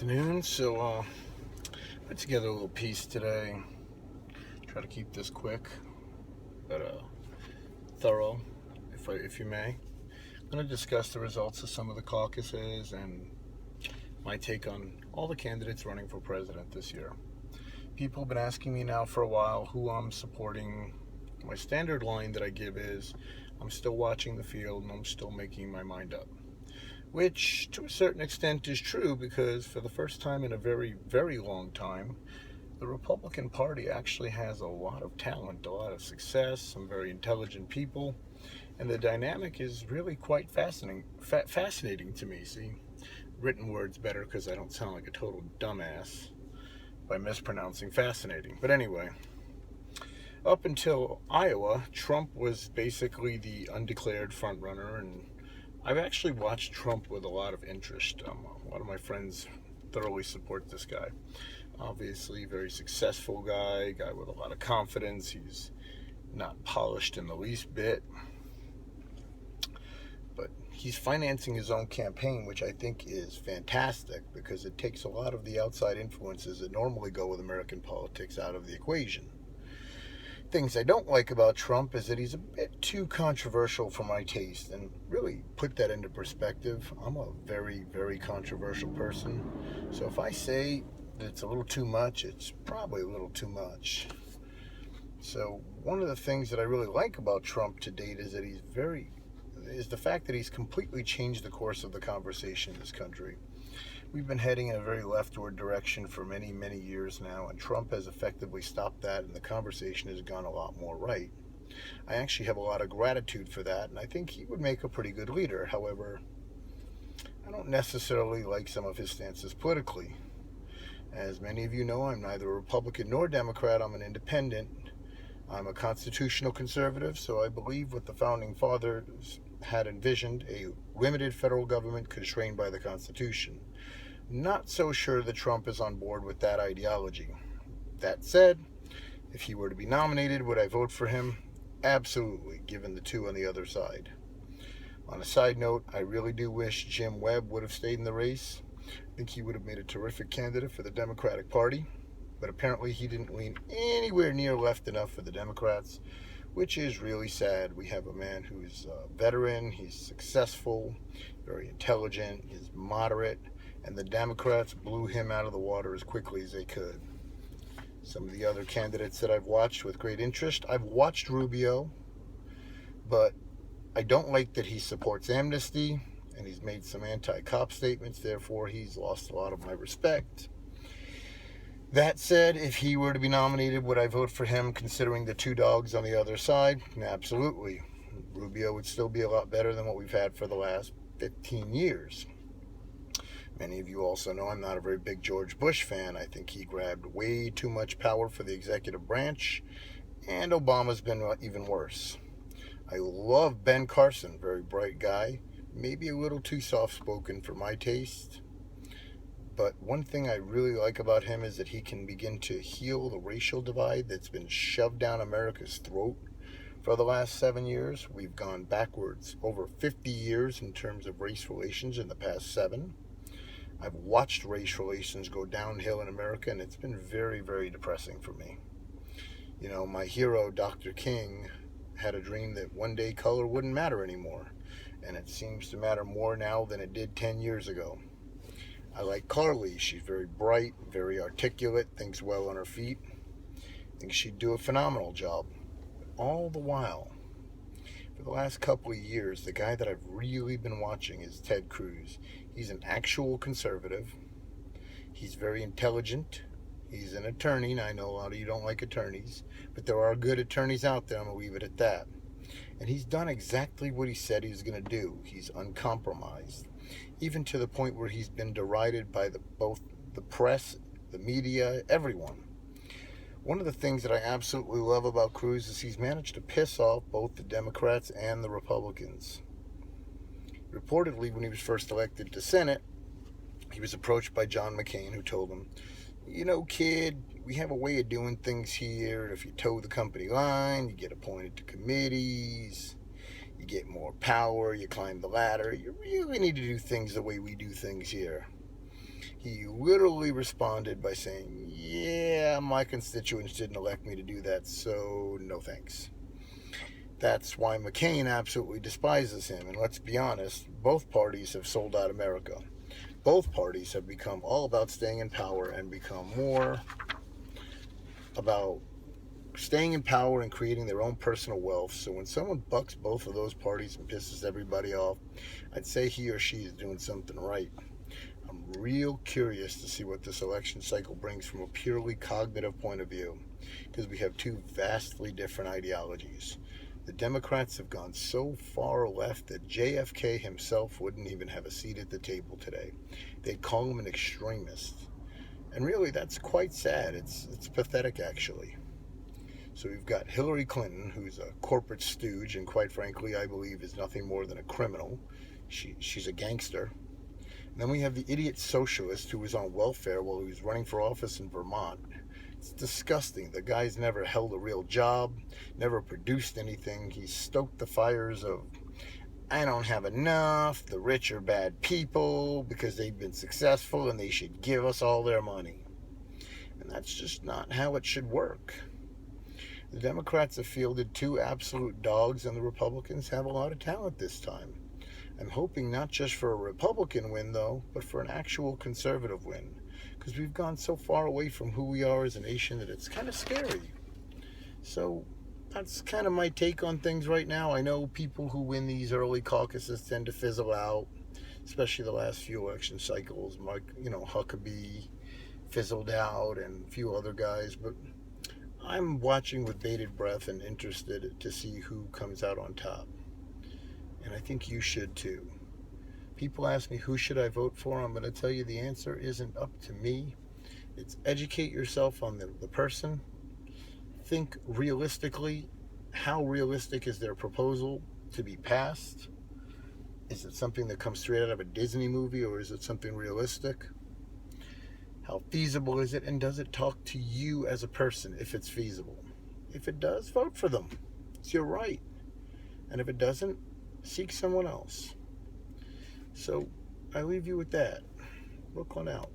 afternoon. Put together a little piece today. Try to keep this quick, but thorough, if you may. I'm going to discuss the results of some of the caucuses and my take on all the candidates running for president this year. People have been asking me now for a while who I'm supporting. My standard line that I give is, I'm still watching the field and I'm still making my mind up. Which, to a certain extent, is true because for the first time in a very, very long time, the Republican Party actually has a lot of talent, a lot of success, some very intelligent people, and the dynamic is really quite fascinating to me. See, written words better because I don't sound like a total dumbass by mispronouncing fascinating. But anyway, up until Iowa, Trump was basically the undeclared frontrunner, and I've actually watched Trump with a lot of interest. A lot of my friends thoroughly support this guy. Obviously, very successful guy with a lot of confidence. He's not polished in the least bit. But he's financing his own campaign, which I think is fantastic because it takes a lot of the outside influences that normally go with American politics out of the equation. Things I don't like about Trump is that he's a bit too controversial for my taste. And really put that into perspective, I'm a very, very controversial person. So if I say that it's a little too much, it's probably a little too much. So one of the things that I really like about Trump to date is that is the fact that he's completely changed the course of the conversation in this country. We've been heading in a very leftward direction for many, many years now, and Trump has effectively stopped that, and the conversation has gone a lot more right. I actually have a lot of gratitude for that, and I think he would make a pretty good leader. However, I don't necessarily like some of his stances politically. As many of you know, I'm neither a Republican nor Democrat. I'm an independent. I'm a constitutional conservative, so I believe what the founding fathers had envisioned, a limited federal government constrained by the Constitution. Not so sure that Trump is on board with that ideology. That said, if he were to be nominated, would I vote for him? Absolutely, given the two on the other side. On a side note, I really do wish Jim Webb would have stayed in the race. I think he would have made a terrific candidate for the Democratic Party, but apparently he didn't lean anywhere near left enough for the Democrats, which is really sad. We have a man who's a veteran, he's successful, very intelligent, he's moderate, and the Democrats blew him out of the water as quickly as they could. Some of the other candidates that I've watched with great interest, I've watched Rubio, but I don't like that he supports amnesty, and he's made some anti-cop statements, therefore he's lost a lot of my respect. That said, if he were to be nominated, would I vote for him considering the two dogs on the other side? Absolutely. Rubio would still be a lot better than what we've had for the last 15 years. Many of you also know I'm not a very big George Bush fan. I think he grabbed way too much power for the executive branch, and Obama's been even worse. I love Ben Carson, very bright guy, maybe a little too soft-spoken for my taste. But one thing I really like about him is that he can begin to heal the racial divide that's been shoved down America's throat for the last 7 years. We've gone backwards over 50 years in terms of race relations in the past 7. I've watched race relations go downhill in America, and it's been very, very depressing for me. You know, my hero, Dr. King, had a dream that one day color wouldn't matter anymore, and it seems to matter more now than it did 10 years ago. I like Carly. She's very bright, very articulate, thinks well on her feet. I think she'd do a phenomenal job. All the while, for the last couple of years, the guy that I've really been watching is Ted Cruz. He's an actual conservative. He's very intelligent. He's an attorney. Now, I know a lot of you don't like attorneys, but there are good attorneys out there. I'm going to leave it at that. And he's done exactly what he said he was going to do. He's uncompromised, even to the point where he's been derided by both the press, the media, everyone. One of the things that I absolutely love about Cruz is he's managed to piss off both the Democrats and the Republicans. Reportedly, when he was first elected to Senate, he was approached by John McCain, who told him, you know, kid, we have a way of doing things here. If you toe the company line, you get appointed to committees, you get more power, you climb the ladder. You really need to do things the way we do things here. He literally responded by saying, yeah, my constituents didn't elect me to do that, so no thanks. That's why McCain absolutely despises him. And let's be honest, both parties have sold out America. Both parties have become all about staying in power and become more about staying in power and creating their own personal wealth. So when someone bucks both of those parties and pisses everybody off, I'd say he or she is doing something right. I'm real curious to see what this election cycle brings from a purely cognitive point of view, because we have two vastly different ideologies. The Democrats have gone so far left that JFK himself wouldn't even have a seat at the table today. They'd call him an extremist. And really, that's quite sad. It's pathetic, actually. So we've got Hillary Clinton, who's a corporate stooge, and quite frankly, I believe is nothing more than a criminal. She's a gangster. And then we have the idiot socialist who was on welfare while he was running for office in Vermont. It's disgusting. The guy's never held a real job, never produced anything. He stoked the fires of, I don't have enough, the rich are bad people because they've been successful and they should give us all their money. And that's just not how it should work. The Democrats have fielded two absolute dogs, and the Republicans have a lot of talent this time. I'm hoping not just for a Republican win, though, but for an actual conservative win, because we've gone so far away from who we are as a nation that it's kind of scary. So that's kind of my take on things right now. I know people who win these early caucuses tend to fizzle out, especially the last few election cycles. Huckabee fizzled out and a few other guys, but I'm watching with bated breath and interested to see who comes out on top. And I think you should too. People ask me, who should I vote for? I'm going to tell you the answer isn't up to me. It's educate yourself on the person. Think realistically. How realistic is their proposal to be passed? Is it something that comes straight out of a Disney movie, or is it something realistic? How feasible is it? And does it talk to you as a person if it's feasible? If it does, vote for them. It's your right. And if it doesn't, seek someone else. So I leave you with that. Brooklyn out.